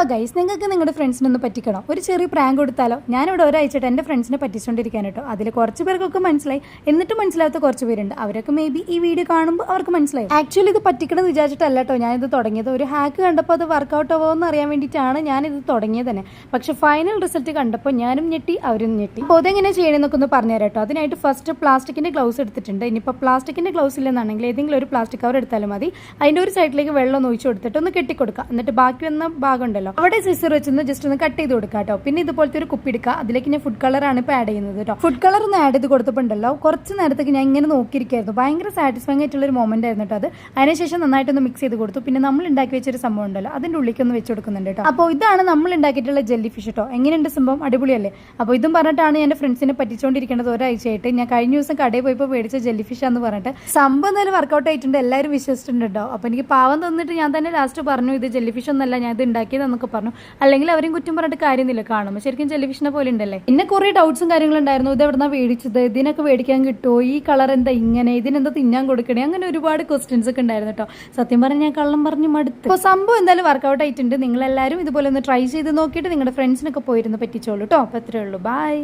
Guys, നിങ്ങൾക്ക് നിങ്ങളുടെ ഫ്രണ്ട്സിനൊന്ന് പറ്റിക്കണോ? ഒരു ചെറിയ പ്രാങ്ക് കൊടുത്താലോ? ഞാനിവിടെ ഒരാഴ്ചയായിട്ട് എൻ്റെ ഫ്രണ്ട്സിനെ പറ്റിച്ചുകൊണ്ടിരിക്കാൻ കേട്ടോ. അതിൽ കുറച്ച് പേർക്കൊക്കെ മനസ്സിലായി, എന്നിട്ട് മനസ്സിലാത്ത കുറച്ച് പേരുണ്ട്. അവരൊക്കെ മേ ബി ഈ വീഡിയോ കാണുമ്പോൾ അവർക്ക് മനസ്സിലായി. ആക്ച്വലി ഇത് പറ്റിക്കണം എന്ന് വിചാരിച്ചിട്ടല്ല കേട്ടോ ഞാനിത് തുടങ്ങിയത്. ഒരു ഹാക്ക് കണ്ടപ്പോൾ അത് വർക്കൗട്ട് ആവുമോ എന്ന് അറിയാൻ വേണ്ടിയിട്ടാണ് ഞാനിത് തുടങ്ങിയത് തന്നെ. പക്ഷെ ഫൈനൽ റിസൾട്ട് കണ്ടപ്പോൾ ഞാനും ഞെട്ടി, അവരും ഞെട്ടി. അപ്പോൾ അതെങ്ങനെ ചെയ്യണമെന്നൊക്കെ ഒന്ന് പറഞ്ഞുതരാം കേട്ടോ. അതിനായിട്ട് ഫസ്റ്റ് പ്ലാസ്റ്റിക്കിൻ്റെ ഗ്ലൗസ് എടുത്തിട്ടുണ്ട്. ഇനിയിപ്പോൾ പ്ലാസ്റ്റിക്കിൻ്റെ ഗ്ലൗസ് ഇല്ലെന്നാണെങ്കിൽ ഏതെങ്കിലും ഒരു പ്ലാസ്റ്റിക് കവർ എടുത്താലും മതി. അതിൻ്റെ ഒരു സൈഡിലേക്ക് വെള്ളം ഒഴിച്ച് കൊടുത്തിട്ട് ഒന്ന് കെട്ടിക്കൊടുക്കുക. എന്നിട്ട് ബാക്കി വന്ന ഭാഗം ഉണ്ടല്ലോ അവിടെ സിസർ വെച്ചൊന്ന് ജസ്റ്റ് ഒന്ന് കട്ട് ചെയ്ത് കൊടുക്കുക കേട്ടോ. പിന്നെ ഇതുപോലത്തെ ഒരു കുപ്പി എടുക്കുക. അതിലേക്ക് ഞാൻ ഫുഡ് കളറാണ് ഇപ്പോൾ ആഡ് ചെയ്യുന്നത് കേട്ടോ. ഫുഡ് കളർ ഒന്ന് ആഡ് ചെയ്ത് കൊടുത്തപ്പോണ്ടല്ലോ കുറച്ച് നേരത്തേക്ക് ഞാൻ ഇങ്ങനെ നോക്കിയിരിക്കായിരുന്നു. ഭയങ്കര സാറ്റിസ്ഫൈങ് ആയിട്ടുള്ള ഒരു മൊമെന്റ് ആയിരുന്നു കേട്ടോ അത്. അതിനുശേഷം നന്നായിട്ടൊന്ന് മിക്സ് ചെയ്ത് കൊടുത്തു. പിന്നെ നമ്മൾ ഉണ്ടാക്കി വെച്ചൊരു സംഭവം ഉണ്ടല്ലോ അതിൻ്റെ ഉള്ളിലേക്ക് ഒന്ന് വെച്ച് കൊടുക്കുന്നുണ്ട് കേട്ടോ. അപ്പോൾ ഇതാണ് നമ്മൾ ഉണ്ടാക്കിയിട്ടുള്ള ജെല്ലി ഫിഷ് കേട്ടോ. എങ്ങനെയുണ്ട് സംഭവം? അടിപൊളിയല്ലേ? അപ്പോൾ ഇതും പറഞ്ഞിട്ടാണ് എൻ്റെ ഫ്രണ്ട്സിനെ പറ്റിച്ചുകൊണ്ടിരിക്കുന്നത് ഒരാഴ്ചയായിട്ട്. ഞാൻ കഴിഞ്ഞ ദിവസം കടയിൽ പോയപ്പോൾ മേടിച്ച ജെല്ലി ഫിഷ് എന്ന് പറഞ്ഞിട്ട് സംഭവം നല്ല വർക്കൗട്ട് ആയിട്ടുണ്ട്. എല്ലാവരും വിശ്വസിച്ചിട്ടുണ്ട് കേട്ടോ. അപ്പോൾ എനിക്ക് പാവം തന്നിട്ട് ഞാൻ തന്നെ ലാസ്റ്റ് പറഞ്ഞു ഇത് ജെല്ലി ഫിഷ് ഒന്നല്ല, ഞാൻ ഇത് ഉണ്ടാക്കിയതെന്നൊക്കെ പറഞ്ഞു. അല്ലെങ്കിൽ അവരും കുറ്റം പറഞ്ഞിട്ട് കാര്യമൊന്നുമില്ല, കാണുമ്പോൾ ശരിക്കും ടെലിവിഷനെ പോലെ ഉണ്ടല്ലേ. പിന്നെ കുറേ ഡൗട്ട്സും കാര്യങ്ങളുണ്ടായിരുന്നു. ഇത് എവിടെന്നാ മേടിച്ചത്, ഇതിനൊക്കെ മേടിക്കാൻ കിട്ടുമോ, ഈ കളർ എന്താ ഇങ്ങനെ, ഇതിനെന്താ തിന്നാൻ കൊടുക്കണേ, അങ്ങനെ ഒരുപാട് ക്വസ്റ്റ്യൻസ് ഒക്കെ ഉണ്ടായിരുന്നു കേട്ടോ. സത്യം പറഞ്ഞാൽ ഞാൻ കള്ളം പറഞ്ഞ് മടുത്തു. അപ്പോൾ സംഭവം എന്തായാലും വർക്കൗട്ട് ആയിട്ടുണ്ട്. നിങ്ങളെല്ലാവരും ഇതുപോലെ ഒന്ന് ട്രൈ ചെയ്ത് നോക്കിയിട്ട് നിങ്ങളുടെ ഫ്രണ്ട്സിനൊക്കെ പോയിരുന്ന് പറ്റിച്ചോളൂ കേട്ടോ. അപ്പോൾ അത്രേ ഉള്ളൂ. ബൈ.